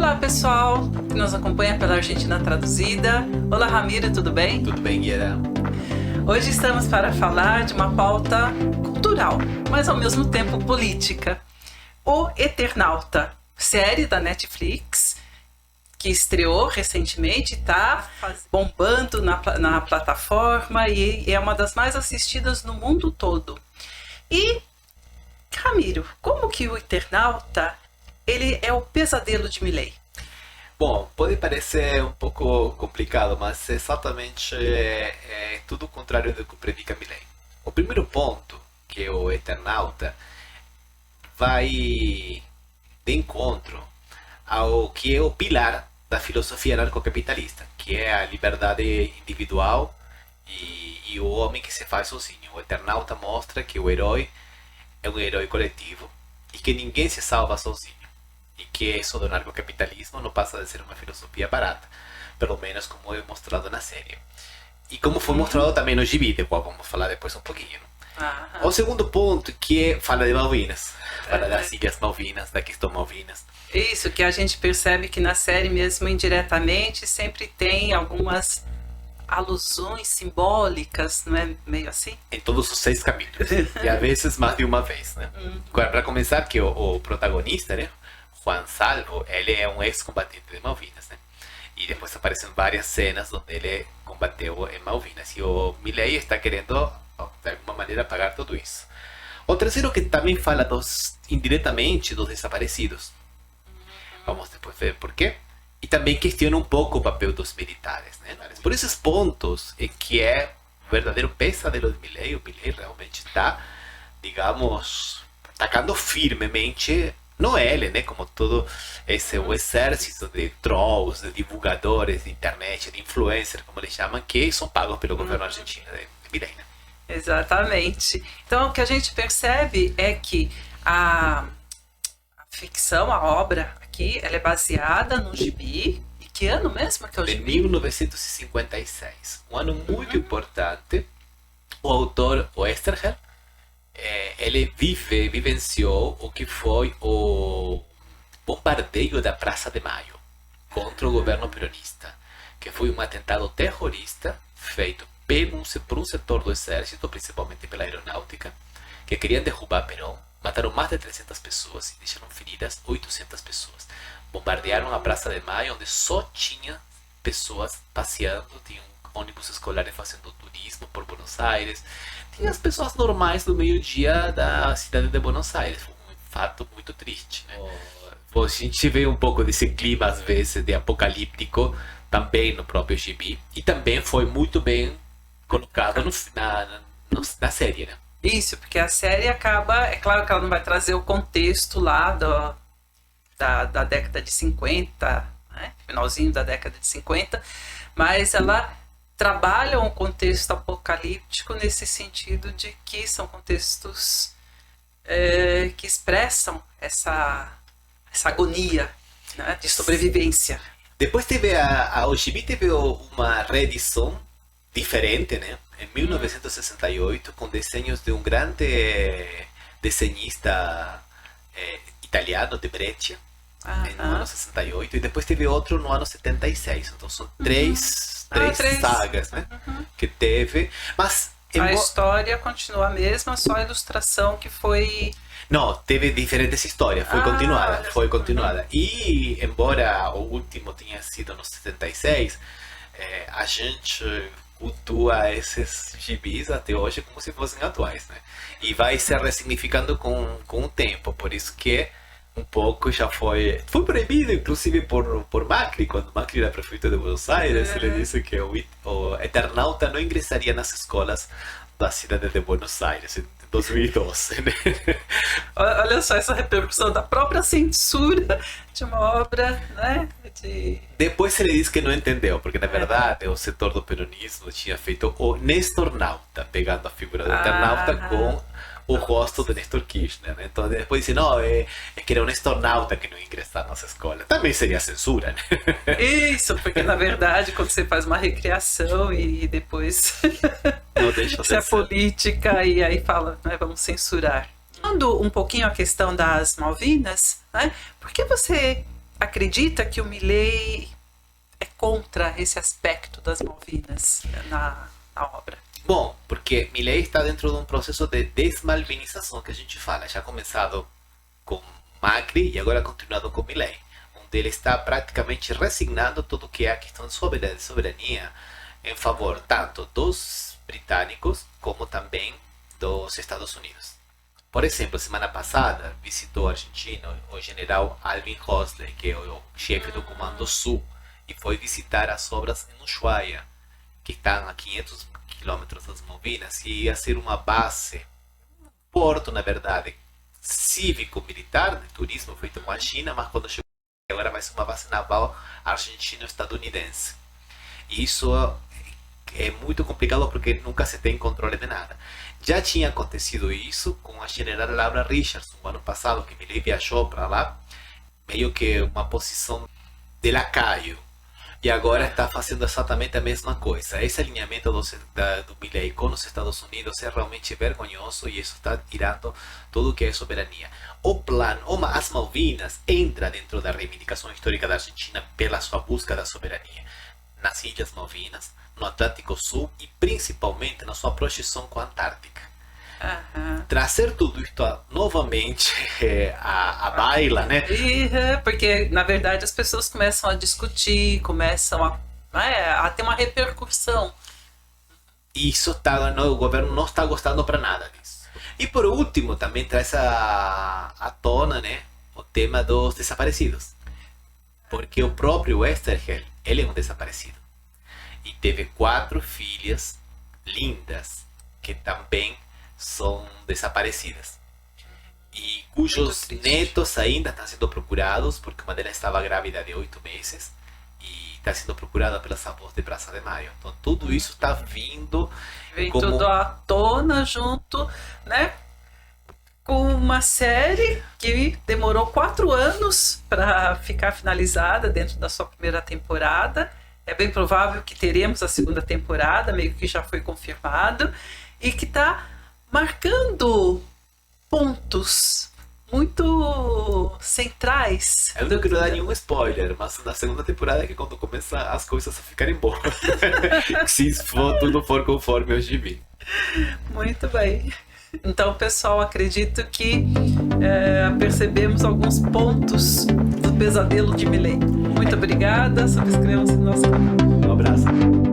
Olá, pessoal que nos acompanha pela Argentina Traduzida. Olá, Ramiro, tudo bem? Tudo bem, Guilherme? Hoje estamos para falar de uma pauta cultural, mas ao mesmo tempo política. O Eternauta, série da Netflix, que estreou recentemente, está bombando na plataforma e é uma das mais assistidas no mundo todo. E, Ramiro, como que o Eternauta ele é o pesadelo de Milei? Bom, pode parecer um pouco complicado, mas exatamente é tudo o contrário do que predica Milei. O primeiro ponto, que é o Eternauta, vai de encontro ao que é o pilar da filosofia anarcocapitalista, que é a liberdade individual e o homem que se faz sozinho. O Eternauta mostra que o herói é um herói coletivo e que ninguém se salva sozinho. E que isso do anarcocapitalismo não passa de ser uma filosofia barata, pelo menos como é mostrado na série. E como foi mostrado também no gibi, do qual vamos falar depois um pouquinho. O segundo ponto, que fala de Malvinas, fala das Ilhas Malvinas, da questão Malvinas. Isso, que a gente percebe que na série, mesmo indiretamente, sempre tem algumas alusões simbólicas, não é meio assim? Em todos os 6 capítulos, e às vezes mais de uma vez, né? Para começar, que o protagonista, né? Juan Salvo, ele é um ex-combatente de Malvinas, né? E depois aparecem várias cenas onde ele combateu em Malvinas. E o Milei está querendo, de alguma maneira, pagar tudo isso. O terceiro que também fala indiretamente dos desaparecidos. Vamos depois ver por quê. E também questiona um pouco o papel dos militares, né? Por esses pontos é que é o verdadeiro pesadelo de Milei. O Milei realmente está, digamos, atacando firmemente. Não ele, né? Como todo esse o exército de trolls, de divulgadores de internet, de influencers, como eles chamam, que são pagos pelo governo argentino de Milei, né? Exatamente. Então, o que a gente percebe é que a ficção, a obra aqui, ela é baseada no gibi. E que ano mesmo que é o gibi? De 1956. Um ano muito importante. O autor, o Oesterheld, ele vivenciou o que foi o bombardeio da Praça de Maio contra o governo peronista, que foi um atentado terrorista feito por um setor do exército, principalmente pela aeronáutica, que queriam derrubar Perón. Mataram mais de 300 pessoas e deixaram feridas 800 pessoas. Bombardearam a Praça de Maio, onde só tinha pessoas passeando, tinham ônibus escolares fazendo turismo por Buenos Aires. Tinha as pessoas normais do meio-dia da cidade de Buenos Aires. Foi um fato muito triste, né? A gente vê um pouco desse clima, às vezes, de apocalíptico, também no próprio gibi. E também foi muito bem colocado na série, né? Isso, porque a série acaba... É claro que ela não vai trazer o contexto lá da década de 50, né? Finalzinho da década de 50, mas ela trabalha um contexto apocalíptico nesse sentido de que são contextos que expressam essa agonia, né, de sobrevivência. Depois o gibi teve uma reedição diferente, né? Em 1968, com desenhos de um grande desenhista italiano, de Breccia, no ano 68, e depois teve outro no ano 76. Então são três sagas, né? Que teve, mas a história continua a mesma, só a ilustração que foi... Não, teve diferentes histórias, foi continuada. E embora o último tenha sido no 76, a gente cultua esses gibis até hoje como se fossem atuais, né? E vai se ressignificando com o tempo, por isso que um pouco já foi proibido, inclusive por Macri, quando Macri era prefeito de Buenos Aires. Ele disse que o Eternauta não ingressaria nas escolas da cidade de Buenos Aires em 2012. Né? Olha só essa repercussão da própria censura de uma obra, né? Depois ele disse que não entendeu, porque na verdade o setor do peronismo tinha feito o Nestornauta, pegando a figura do Eternauta com o rosto de Néstor Kirchner, né? Então depois disse, não, é que era um nestornauta que não ia ingressar na nossa escola. Também seria censura, né? Isso, porque na verdade quando você faz uma recriação e depois não deixa isso é política e aí fala, né, vamos censurar. Falando um pouquinho a questão das Malvinas, né? Por que você acredita que o Milei é contra esse aspecto das Malvinas na obra? Bom, porque Milei está dentro de um processo de desmalvinização que a gente fala, já começado com Macri e agora continuado com Milei, onde ele está praticamente resignando tudo que é a questão de soberania em favor tanto dos britânicos como também dos Estados Unidos. Por exemplo, semana passada visitou a Argentina o general Alvin Rosley, que é o chefe do Comando Sul, e foi visitar as obras em Ushuaia, que estão a 500 quilômetros das Malvinas, e ia ser uma base, um porto, na verdade, cívico-militar, de turismo feito com a China, mas quando chegou agora vai ser uma base naval argentino-estadunidense. E isso é muito complicado porque nunca se tem controle de nada. Já tinha acontecido isso com a general Laura Richardson, no ano passado, que Milei viajou para lá, meio que uma posição de lacaio. E agora está fazendo exatamente a mesma coisa. Esse alinhamento do Milei com os Estados Unidos é realmente vergonhoso e isso está tirando tudo que é soberania. O plano, as Malvinas, entra dentro da reivindicação histórica da Argentina pela sua busca da soberania nas Ilhas Malvinas, no Atlântico Sul e principalmente na sua projeção com a Antártica. Trazer tudo isto novamente à baila, né? Porque, na verdade, as pessoas começam a discutir, começam a ter uma repercussão. E isso o governo não está gostando para nada disso. E por último, também traz à tona, né, o tema dos desaparecidos. Porque o próprio Westerhel, ele é um desaparecido. E teve 4 filhas lindas que também são desaparecidas. E cujos netos ainda estão sendo procurados, porque uma delas estava grávida de 8 meses e está sendo procurada pelas avós de Praça de Maio. Então tudo isso está vindo. Vem tudo à tona junto, né? Com uma série que demorou 4 anos para ficar finalizada dentro da sua primeira temporada. É bem provável que teremos a segunda temporada, meio que já foi confirmado, e que está marcando pontos muito centrais. Eu não quero dar nenhum spoiler, mas na segunda temporada é que quando começa as coisas a ficarem boas. Se tudo for conforme eu vi. Muito bem. Então, pessoal, acredito que percebemos alguns pontos do pesadelo de Milei. Muito obrigada, subscrevam-se no nosso canal. Um abraço.